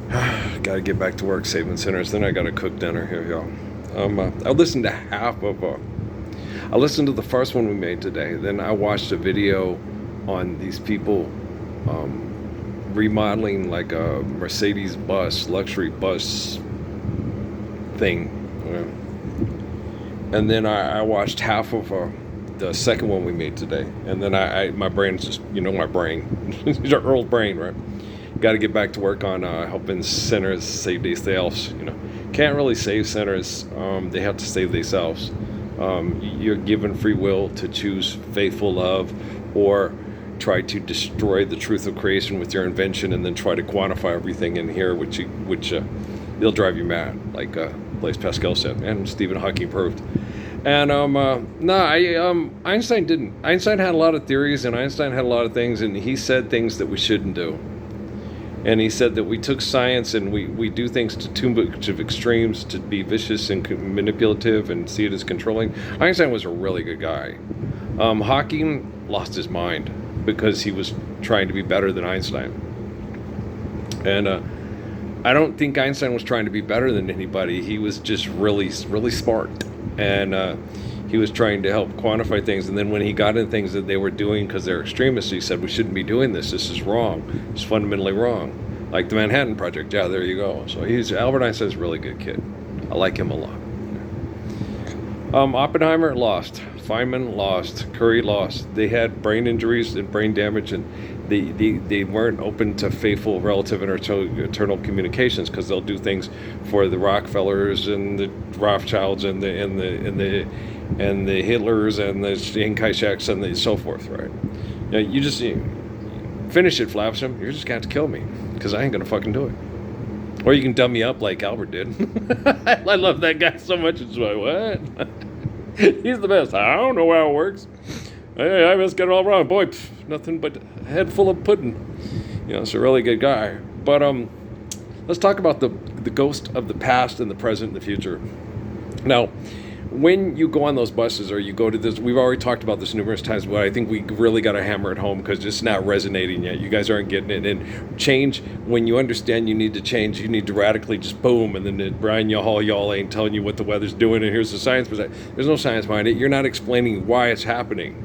Gotta get back to work saving sinners. Then I gotta cook dinner here, y'all. I listened to I listened to the first one we made today. Then I watched a video on these people remodeling like a Mercedes bus, luxury bus thing. And then I watched half of the second one we made today. And then my brain's just, my brain. It's Earl's brain, right? Got to get back to work on helping sinners save themselves. Can't really save sinners. They have to save themselves. You're given free will to choose faithful love, or try to destroy the truth of creation with your invention, and then try to quantify everything in here, which they'll drive you mad, like Blaise Pascal said, and Stephen Hawking proved. And Einstein didn't. Einstein had a lot of theories, and Einstein had a lot of things, and he said things that we shouldn't do. And he said that we took science and we do things to too much of extremes, to be vicious and manipulative and see it as controlling. Einstein was a really good guy. Hawking lost his mind because he was trying to be better than Einstein. And I don't think Einstein was trying to be better than anybody. He was just really, really smart. And he was trying to help quantify things. And then when he got into things that they were doing because they're extremists, he said, we shouldn't be doing this. This is wrong. It's fundamentally wrong. Like the Manhattan Project. Yeah, there you go. So Albert Einstein's a really good kid. I like him a lot. Oppenheimer lost. Feynman lost. Curie lost. They had brain injuries and brain damage, and they weren't open to faithful relative and eternal communications, because they'll do things for the Rockefellers and the Rothschilds and the Hitlers and the Chiang-Kai-sheks and so forth, right? You finish it, Flavsham. You're just going to have to kill me, because I ain't going to fucking do it. Or you can dumb me up like Albert did. I love that guy so much. It's like, what? He's the best. I don't know how it works. Hey, I must get it all wrong. Boy, nothing but a head full of pudding. It's a really good guy. But let's talk about the ghost of the past and the present and the future. Now, when you go on those buses, or you go to this, we've already talked about this numerous times, but I think we really got to hammer it home because it's not resonating yet. You guys aren't getting it. And change, when you understand you need to change, you need to radically just boom. And then Brian y'all ain't telling you what the weather's doing, and here's the science. But there's no science behind it. You're not explaining why it's happening.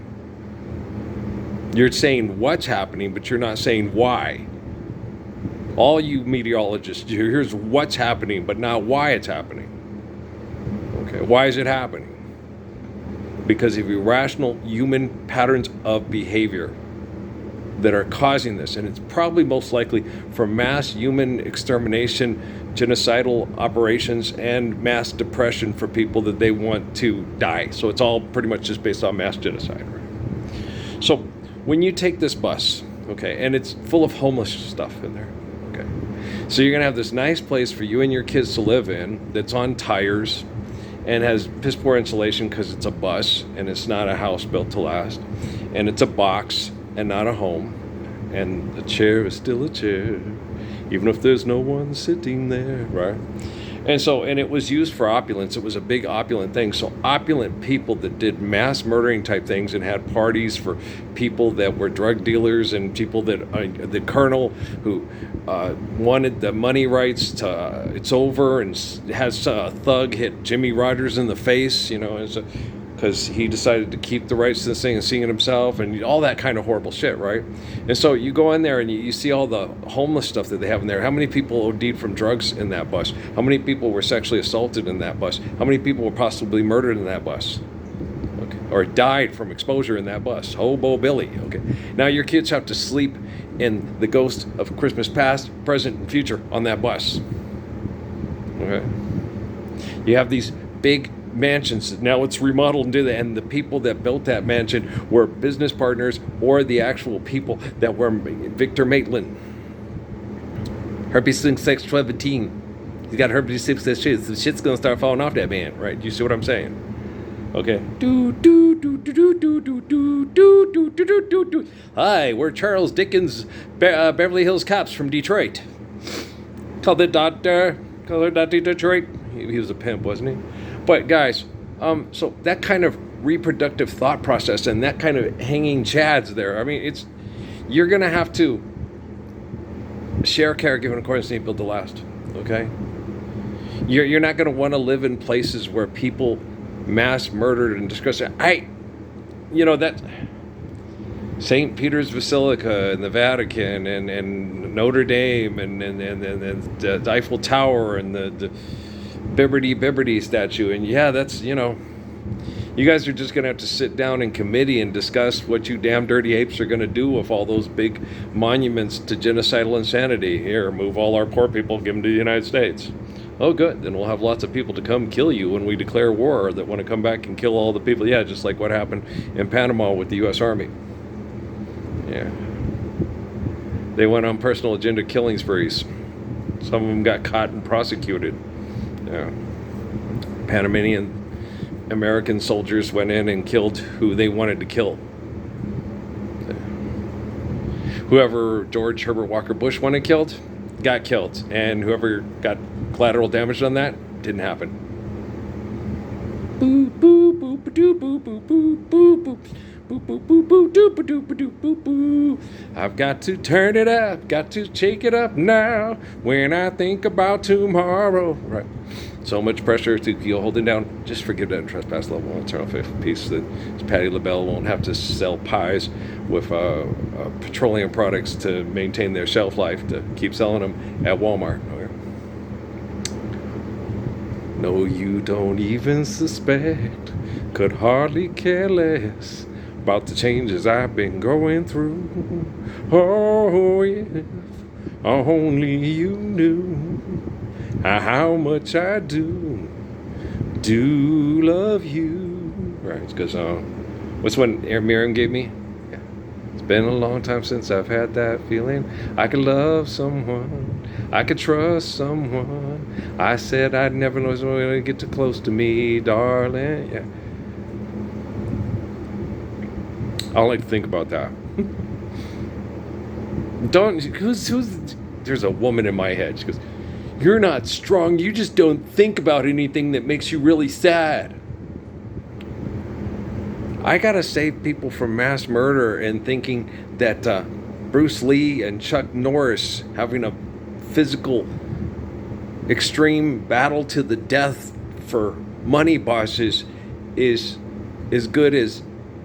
You're saying what's happening, but you're not saying why. All you meteorologists, here's what's happening, but not why it's happening. Okay, why is it happening? Because of irrational human patterns of behavior that are causing this. And it's probably most likely from mass human extermination, genocidal operations, and mass depression for people that they want to die. So it's all pretty much just based on mass genocide, right? So when you take this bus, okay, and it's full of homeless stuff in there, okay, so you're going to have this nice place for you and your kids to live in that's on tires and has piss poor insulation because it's a bus and it's not a house built to last, and it's a box and not a home, and the chair is still a chair even if there's no one sitting there, right? And it was used for opulence. It was a big opulent thing. So opulent people that did mass murdering type things and had parties for people that were drug dealers and people that the colonel who wanted the money rights to it's over, and has a thug hit Jimmy Rogers in the face, because he decided to keep the rights to this thing and sing it himself, and all that kind of horrible shit, right? And so you go in there and you see all the homeless stuff that they have in there. How many people OD'd from drugs in that bus? How many people were sexually assaulted in that bus? How many people were possibly murdered in that bus? Okay. Or died from exposure in that bus? Hobo Billy. Okay. Now your kids have to sleep in the ghost of Christmas past, present, and future on that bus. Okay. You have these big mansions. Now it's remodeled and and the people that built that mansion were business partners or the actual people that were Victor Maitland. Herpes 6, 12, and 18. He's got herpes 6, that shit. The shit's gonna start falling off that man, right? You see what I'm saying? Okay. Hi, we're Charles Dickens, Beverly Hills Cops from Detroit. Call the doctor. Call her Dr. Detroit. He was a pimp, wasn't he? But guys, so that kind of reproductive thought process and that kind of hanging chads there, I mean, you're going to have to Share caregiving according to build the last. Okay? You're not going to want to live in places where people mass murdered and disgusted. That St. Peter's Basilica and the Vatican and Notre Dame and the Eiffel Tower and the Bibbidi statue. And yeah, that's, you guys are just going to have to sit down in committee and discuss what you damn dirty apes are going to do with all those big monuments to genocidal insanity. Here, move all our poor people, give them to the United States. Oh, good. Then we'll have lots of people to come kill you when we declare war that want to come back and kill all the people. Yeah, just like what happened in Panama with the U.S. Army. Yeah. They went on personal agenda killing sprees. Some of them got caught and prosecuted. Yeah. Panamanian American soldiers went in and killed who they wanted to kill. Whoever George Herbert Walker Bush wanted killed, got killed. And whoever got collateral damage on that, didn't happen. Boop, boop, boop, boop, boop, boop, boop, boop, boop. Boop, boop, boop, boop, doop, doop, doop, boop, boop. I've got to turn it up, got to shake it up now when I think about tomorrow. Right. So much pressure to keep holding down. Just forgive that and trespass level and eternal faith peace. That Patti LaBelle won't have to sell pies with petroleum products to maintain their shelf life, to keep selling them at Walmart. Okay. No, you don't even suspect, could hardly care less about the changes I've been going through. Oh, if only you knew how much I do love you. Right, because what's one Miriam gave me? Yeah. It's been a long time since I've had that feeling. I could love someone, I could trust someone. I said I'd never know someone to get too close to me, darling. Yeah. I don't like to think about that. There's a woman in my head. She goes, you're not strong. You just don't think about anything that makes you really sad. I gotta save people from mass murder and thinking that Bruce Lee and Chuck Norris having a physical extreme battle to the death for money bosses is as good as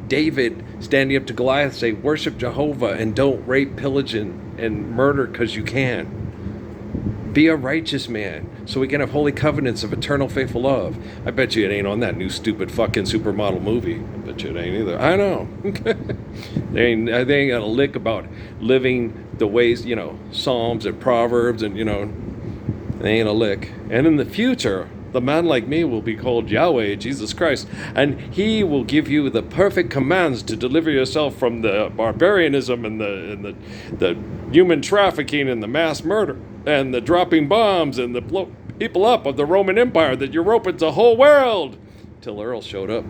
David standing up to Goliath, say, worship Jehovah and don't rape, pillage, and murder because you can. Be a righteous man so we can have holy covenants of eternal faithful love. I bet you it ain't on that new stupid fucking supermodel movie. I bet you it ain't either. I know. They ain't got a lick about living the ways, Psalms and Proverbs and, they ain't a lick. And in the future, the man like me will be called Yahweh, Jesus Christ, and he will give you the perfect commands to deliver yourself from the barbarianism and the human trafficking and the mass murder and the dropping bombs and the blow people up of the Roman Empire that you're open to the whole world. Till Earl showed up.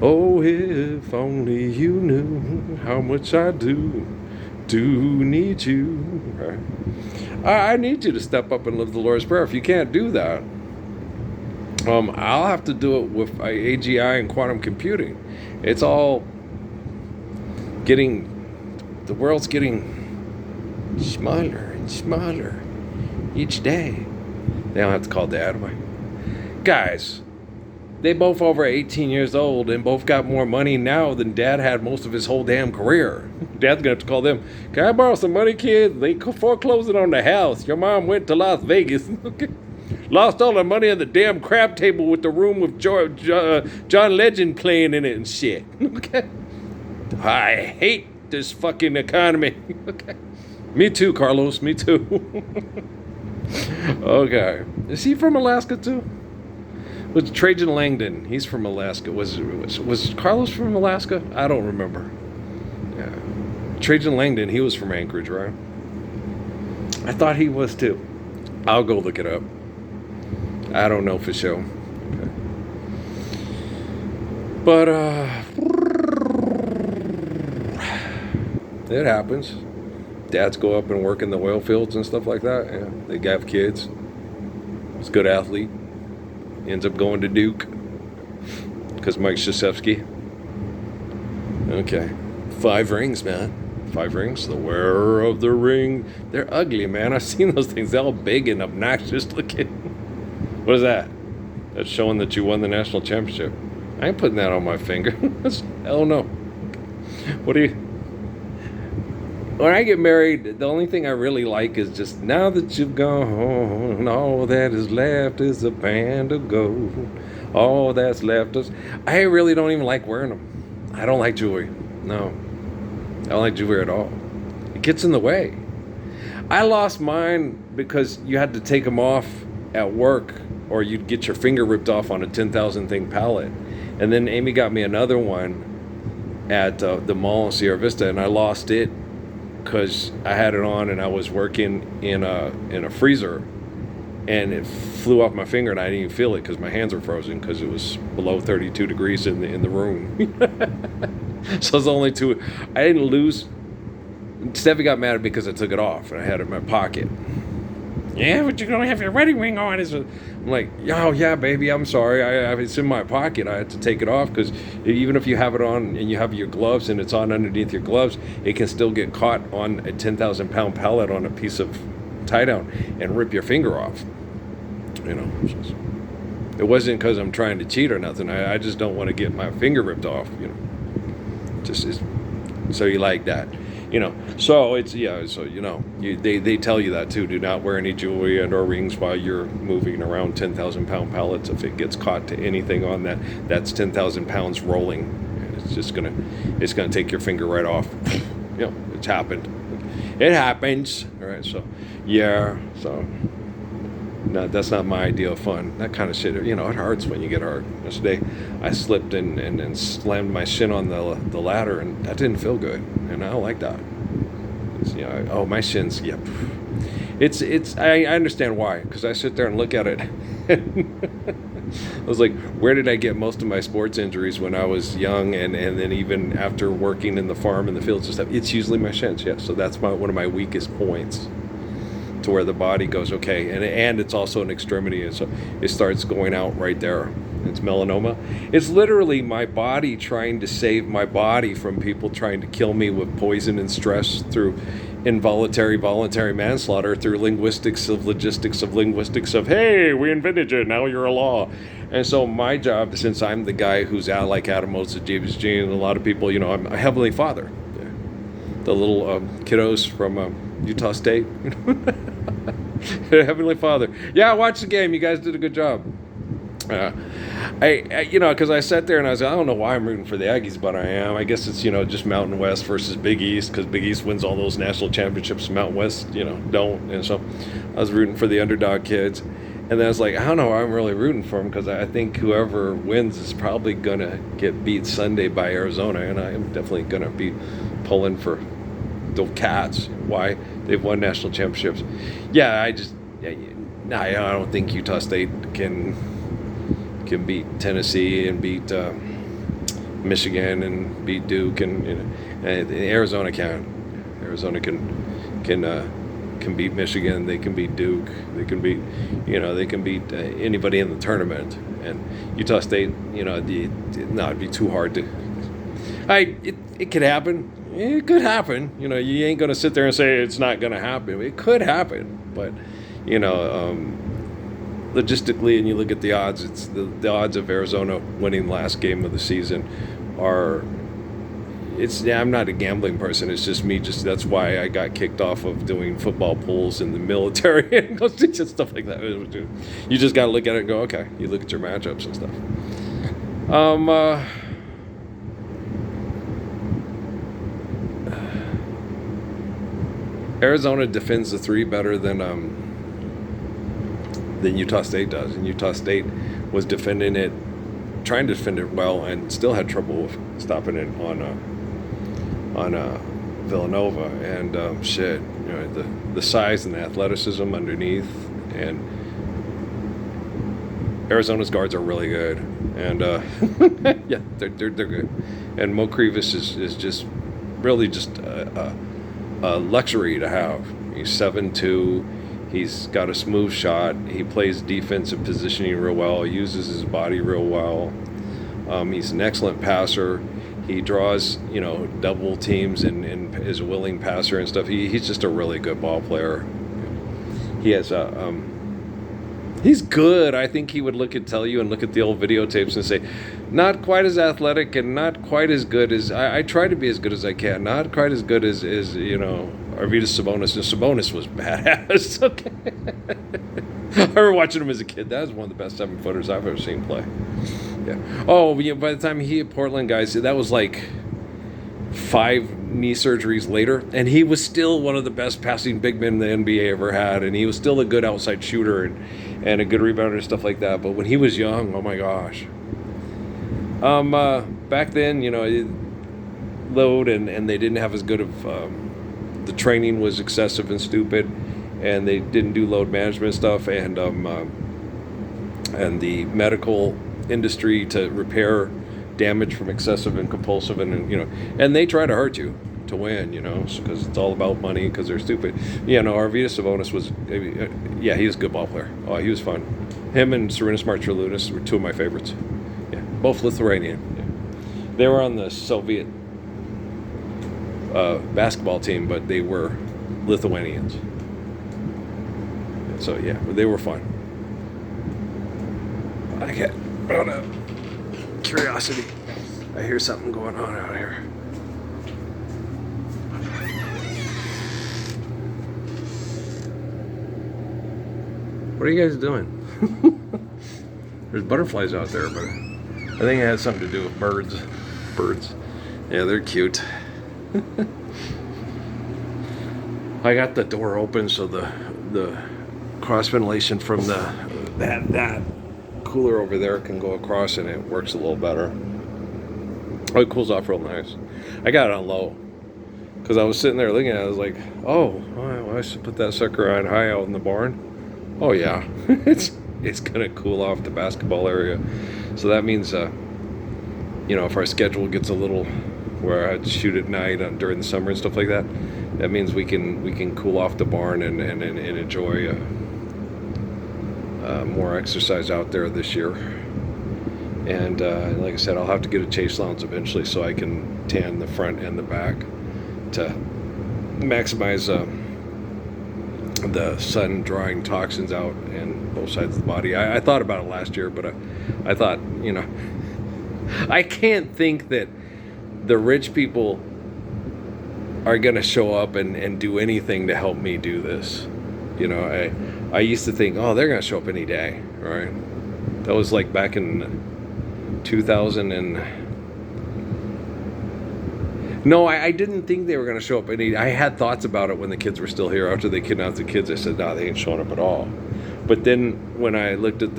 Oh, if only you knew how much I do need you. Right. I need you to step up and live the Lord's Prayer. If you can't do that, I'll have to do it with AGI and quantum computing. It's all the world's getting smaller and smaller each day. They don't have to call Dad. Guys, they both over 18 years old and both got more money now than Dad had most of his whole damn career. Dad's gonna have to call them. Can I borrow some money, kid? They foreclosing on the house. Your mom went to Las Vegas. Lost all the money on the damn crab table with the room with John Legend playing in it and shit. Okay. I hate this fucking economy. Okay. Me too, Carlos. Me too. Okay. Is he from Alaska too? Was Trajan Langdon? He's from Alaska. Was Carlos from Alaska? I don't remember. Yeah. Trajan Langdon, he was from Anchorage, right? I thought he was too. I'll go look it up. I don't know for sure. Okay. But it happens. Dads go up and work in the oil fields and stuff like that. Yeah, they have kids. He's a good athlete. Ends up going to Duke because Mike Krzyzewski. Okay. 5 rings, man. 5 rings. The wearer of the ring. They're ugly, man. I've seen those things. They're all big and obnoxious looking. What is that? That's showing that you won the national championship. I ain't putting that on my finger. Hell no. What do you... When I get married, the only thing I really like is just, now that you've gone, all that is left is a band of gold. All that's left is... I really don't even like wearing them. I don't like jewelry. No. I don't like jewelry at all. It gets in the way. I lost mine because you had to take them off at work or you'd get your finger ripped off on a 10,000 thing pallet. And then Amy got me another one at the mall in Sierra Vista, and I lost it because I had it on and I was working in a freezer, and it flew off my finger and I didn't even feel it because my hands were frozen because it was below 32 degrees in the room. So it's only two. I didn't lose. Steffi got mad at me because I took it off and I had it in my pocket. Yeah, but you're gonna have your wedding ring on. I'm like, oh yeah, baby, I'm sorry. It's in my pocket. I had to take it off because even if you have it on and you have your gloves and it's on underneath your gloves, it can still get caught on a 10,000 pound pellet on a piece of tie down and rip your finger off. You know, it wasn't because I'm trying to cheat or nothing. I just don't want to get my finger ripped off. You know, so you like that. You know, so it's, yeah, so, you know, they tell you that too. Do not wear any jewelry and or rings while you're moving around 10,000 pound pallets. If it gets caught to anything on that, that's 10,000 pounds rolling. And it's gonna take your finger right off. You know, it's happened. It happens. All right, so, yeah, so, no, that's not my idea of fun. That kind of shit, you know, it hurts when you get hurt. Yesterday, I slipped and slammed my shin on the ladder, and that didn't feel good. And I don't like that. You know, my shins, yep. I understand why, because I sit there and look at it. I was like, where did I get most of my sports injuries when I was young, and then even after working in the farm and the fields and stuff? It's usually my shins, yeah. So that's one of my weakest points, to where the body goes, okay, and it's also an extremity, and so it starts going out right there. It's melanoma. It's literally my body trying to save my body from people trying to kill me with poison and stress through voluntary manslaughter, through logistics of, hey, we invented you, now you're a law. And so my job, since I'm the guy who's out like Adam Oates, James Jean, and a lot of people, you know, I'm a Heavenly Father. The little kiddos from Utah State. Heavenly Father. Yeah, watch the game. You guys did a good job. I you know, because I sat there and I was like, I don't know why I'm rooting for the Aggies, but I am. I guess it's, you know, just Mountain West versus Big East, because Big East wins all those national championships, Mountain West, you know, don't. And so I was rooting for the underdog kids. And then I was like, I don't know why I'm really rooting for them, because I think whoever wins is probably going to get beat Sunday by Arizona, and I am definitely going to be pulling for the Cats. Why? They've won national championships. Yeah, I don't think Utah State can beat Tennessee and beat Michigan and beat Duke, and Arizona can. Arizona can beat Michigan. They can beat Duke. They can beat anybody in the tournament. And Utah State, you know, it'd be too hard to. It could happen. It could happen. You know, you ain't gonna sit there and say it's not gonna happen. It could happen, but you know, logistically, and you look at the odds, it's the odds of Arizona winning the last game of the season are. I'm not a gambling person. It's just me. That's why I got kicked off of doing football pools in the military and just stuff like that. You just got to look at it and go, okay. You look at your matchups and stuff. Arizona defends the three better than Utah State does, and Utah State was trying to defend it well, and still had trouble with stopping it on Villanova. And shit, you know, the size and the athleticism underneath, and Arizona's guards are really good, and yeah, they're good. And Mo Crevis is just really just a luxury to have. He's 7'2". He's got a smooth shot. He plays defensive positioning real well. He uses his body real well. He's an excellent passer. He draws, double teams and is a willing passer and stuff. He's just a really good ball player. He has he's good. I think he would tell you and look at the old videotapes and say, not quite as athletic and not quite as good as I try to be as good as I can. Not quite as good as Arvydas Sabonis. And Sabonis was badass. Okay. I remember watching him as a kid. That was one of the best 7-footers I've ever seen play. Yeah. Oh, by the time he hit Portland, guys, that was like 5 knee surgeries later, and he was still one of the best passing big men the NBA ever had, and he was still a good outside shooter and a good rebounder and stuff like that. But when he was young, oh my gosh. Back then, load and they didn't have as good of the training was excessive and stupid, and they didn't do load management stuff, and the medical industry to repair damage from excessive and compulsive and they try to hurt you to win, because it's all about money, because they're stupid. Arvydas Sabonis was, he was a good ball player. Oh, he was fun. Him and Sarunas Marčiulionis were 2 of my favorites. Yeah, both Lithuanian. Yeah. They were on the Soviet basketball team, but they were Lithuanians. So yeah, they were fun. I get out of curiosity. I hear something going on out here. What are you guys doing? There's butterflies out there, but I think it has something to do with birds. Birds. Yeah, they're cute. I got the door open so the cross ventilation from that cooler over there can go across, and it works a little better. Oh, it cools off real nice. I got it on low because I was sitting there looking at it. I was like, oh, I should put that sucker on high out in the barn. Oh yeah, it's gonna cool off the basketball area. So that means, if our schedule gets a little where I shoot at night during the summer and stuff like that, that means we can cool off the barn and enjoy more exercise out there this year. And like I said, I'll have to get a chase lounge eventually so I can tan the front and the back to maximize the sun drying toxins out in both sides of the body. I thought about it last year, but I thought, I can't think that the rich people are going to show up and do anything to help me do this. I used to think, oh, they're going to show up any day, right? That was like back in 2000 and... No, I didn't think they were going to show up any... I had thoughts about it when the kids were still here. After they kidnapped the kids, I said, no, they ain't showing up at all. But then when I looked at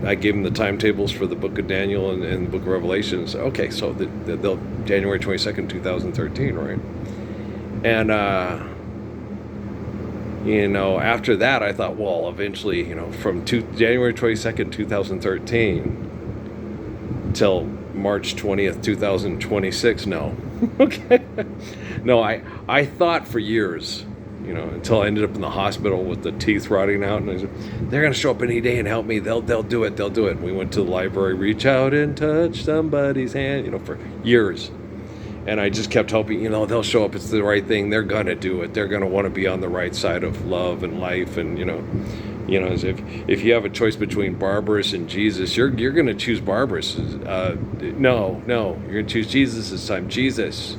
I gave them the timetables for the Book of Daniel and the Book of Revelations. Okay, so they'll January 22nd, 2013, right? And, after that, I thought, well, eventually, from January 22nd, 2013 till March 20th, 2026, no. Okay. No, I thought for years, until I ended up in the hospital with the teeth rotting out, and I said, they're going to show up any day and help me. They'll do it. They'll do it. And we went to the library, reach out and touch somebody's hand, for years. And I just kept hoping, they'll show up. It's the right thing. They're going to do it. They're going to want to be on the right side of love and life. And, as if you have a choice between Barbarous and Jesus, you're going to choose Barbarous. No, you're going to choose Jesus this time. Jesus.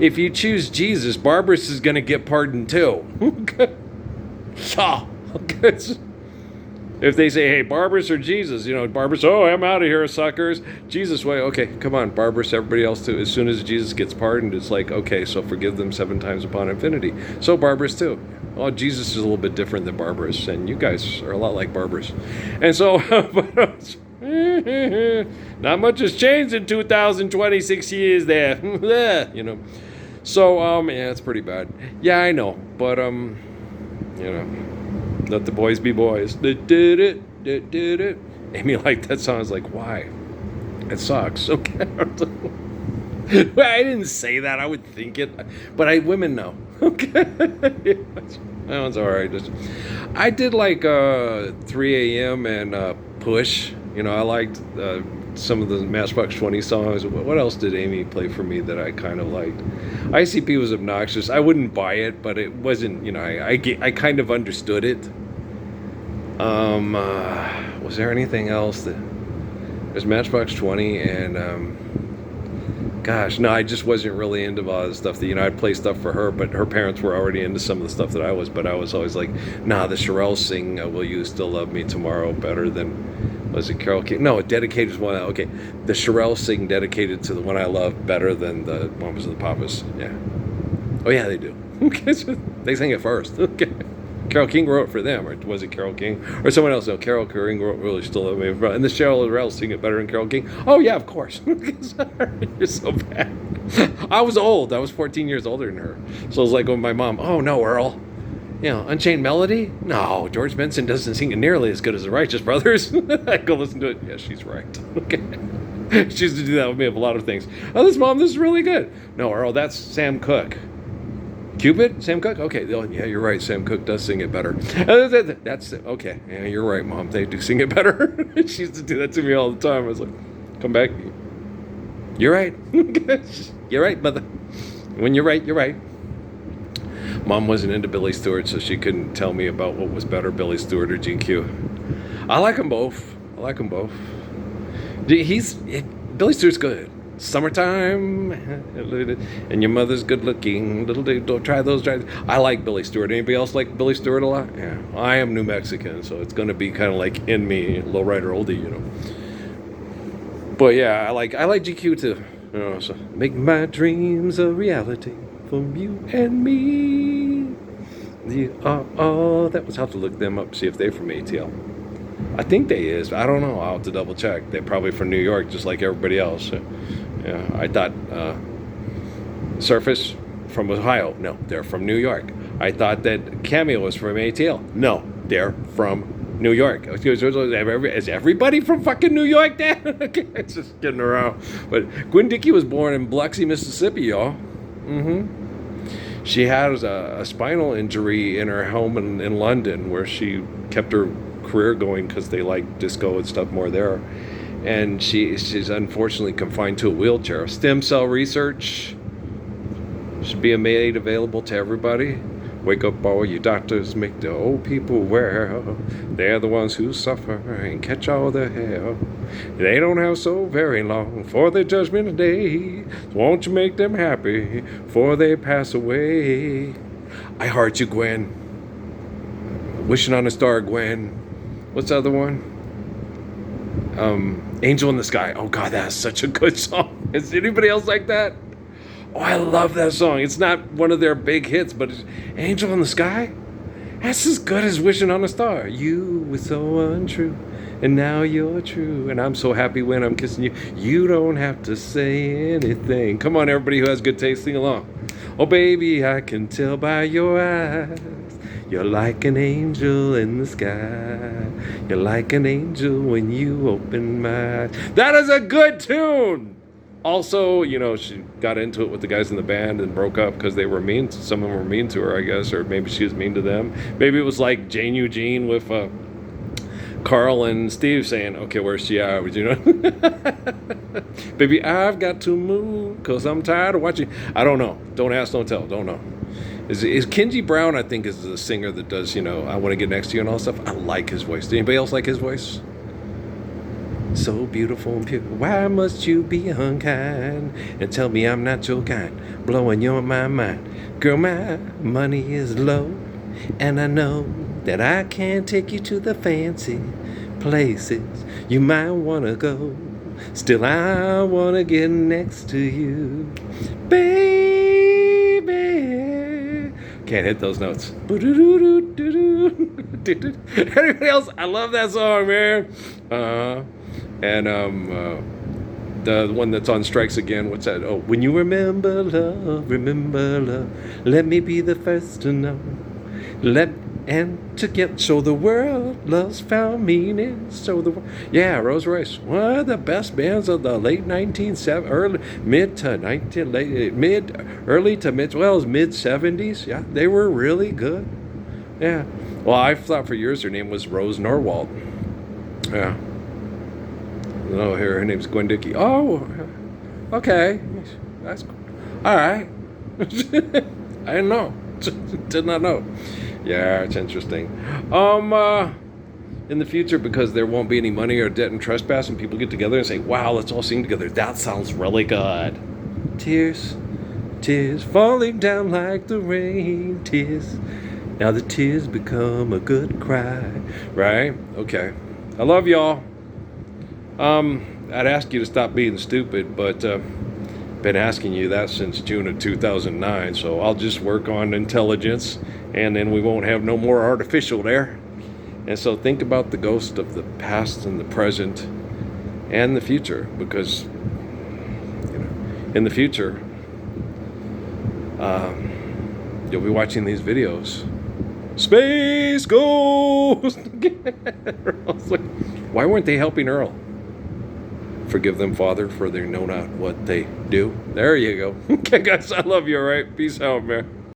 If you choose Jesus, Barbarous is going to get pardoned too. Okay. If they say, hey, Barbarous or Jesus, Barbarous, oh, I'm out of here, suckers. Jesus, way, okay, come on, Barbarous, everybody else too. As soon as Jesus gets pardoned, it's like, okay, so forgive them 7 times upon infinity. So Barbarous too. Oh, Jesus is a little bit different than Barbarous, and you guys are a lot like Barbarous. And so, not much has changed in 2026 years there. So, yeah, it's pretty bad. Yeah, I know, but, let the boys be boys. Amy liked that song. I was like, why? It sucks. Okay. Well, I didn't say that. I would think it, but women know. Okay. That one's all right. I did like 3 a.m. and Push. I liked some of the Matchbox 20 songs. What else did Amy play for me that I kind of liked? ICP was obnoxious. I wouldn't buy it, but it wasn't, I kind of understood it. Was there anything else that... There's Matchbox 20 and... Gosh, no, I just wasn't really into all the stuff that, I'd play stuff for her, but her parents were already into some of the stuff that I was, but I was always like, nah, the Shirelles sing Will You Still Love Me Tomorrow better than, was it Carole King? No, Dedicated one, okay. The Shirelles sing Dedicated to the One I Love better than the Mamas and the Papas, yeah. Oh yeah, they do. They sing it first, okay. Carole King wrote it for them, or was it Carole King? Or someone else? No, Carole King wrote Really Still Love Me. And the Shirelles sing it better than Carole King. Oh, yeah, of course. You're so bad. I was old. I was 14 years older than her. So it was like when my mom, oh, no, Earl. Unchained Melody? No, George Benson doesn't sing it nearly as good as the Righteous Brothers. I go listen to it. Yeah, she's right. Okay. She used to do that with me of a lot of things. Oh, this is really good. No, Earl, that's Sam Cooke. Cupid? Sam Cooke? Okay. Oh, yeah, you're right. Sam Cooke does sing it better. That's it. Okay. Yeah, you're right, Mom. They do sing it better. She used to do that to me all the time. I was like, come back. You're right. You're right, mother. When you're right, you're right. Mom wasn't into Billy Stewart, so she couldn't tell me about what was better, Billy Stewart or GQ. I like them both. Billy Stewart's good. Summertime, and your mother's good looking. Don't try those drives. I like Billy Stewart. Anybody else like Billy Stewart a lot? Yeah, I am New Mexican, so it's going to be kind of like in me, lowrider oldie, But yeah, I like GQ too. So make my dreams a reality from you and me. That was how to look them up, see if they're from ATL. I think they is. I don't know. I'll have to double check. They're probably from New York, just like everybody else. Yeah, I thought Surface from Ohio. No, they're from New York. I thought that Cameo was from ATL. No, they're from New York. Is everybody from fucking New York there? It's just getting around. But Gwen Dickey was born in Biloxi, Mississippi, y'all. She has a spinal injury in her home in London, where she kept her career going because they like disco and stuff more there. And she's unfortunately confined to a wheelchair. Stem cell research should be made available to everybody. Wake up all you doctors, make the old people well. They're the ones who suffer and catch all the hell. They don't have so very long for the judgment day. Won't you make them happy before they pass away? I heart you, Gwen. Wishing on a Star, Gwen. What's the other one? Angel in the Sky. Oh God, that's such a good song. Is anybody else like that? Oh, I love that song. It's not one of their big hits, but it's Angel in the Sky. That's as good as Wishing on a Star. You were so untrue, and now you're true, and I'm so happy when I'm kissing you. You don't have to say anything. Come on, everybody who has good taste, sing along. Oh baby, I can tell by your eyes. You're like an angel in the sky. You're like an angel when you open my eyes. That is a good tune. Also, she got into it with the guys in the band and broke up because they were mean. Some of them were mean to her, I guess, or maybe she was mean to them. Maybe it was like Jane Eugene with Carl and Steve saying, okay, where's she at? Baby, I've got to move because I'm tired of watching. I don't know. Don't ask, don't tell. Don't know. Is Kenji Brown, I think, is the singer that does, I Want to Get Next to You and all stuff. I like his voice. Does anybody else like his voice? So beautiful and pure. Why must you be unkind and tell me I'm not your kind? Blowing your mind. Girl, my money is low, and I know that I can't take you to the fancy places you might want to go. Still, I want to get next to you, baby. Can't hit those notes. Anybody else? I love that song, man. And the one that's on Strikes Again, what's that? Oh, when you remember love, let me be the first to know. So the world love's found meaning. So the yeah, Rose Royce, one of the best bands of the late 1970s, early to mid 70s. Yeah, they were really good. Yeah. Well, I thought for years her name was Rose Norwald. Yeah. No, her name's Gwen Dickey. Oh, okay. That's all right. I didn't know. Did not know. Yeah, it's interesting. In the future, because there won't be any money or debt and trespass, and people get together and say, "Wow, let's all sing together. That sounds really good." Tears, tears falling down like the rain. Tears. Now the tears become a good cry. Right? Okay. I love y'all. I'd ask you to stop being stupid, but been asking you that since June of 2009, so I'll just work on intelligence, and then we won't have no more artificial there. And so think about the ghost of the past and the present and the future, because in the future, you'll be watching these videos. Space Ghost! I was like, why weren't they helping Earl? Forgive them, Father, for they know not what they do. There you go. Okay, guys, I love you, all right? Peace out, man.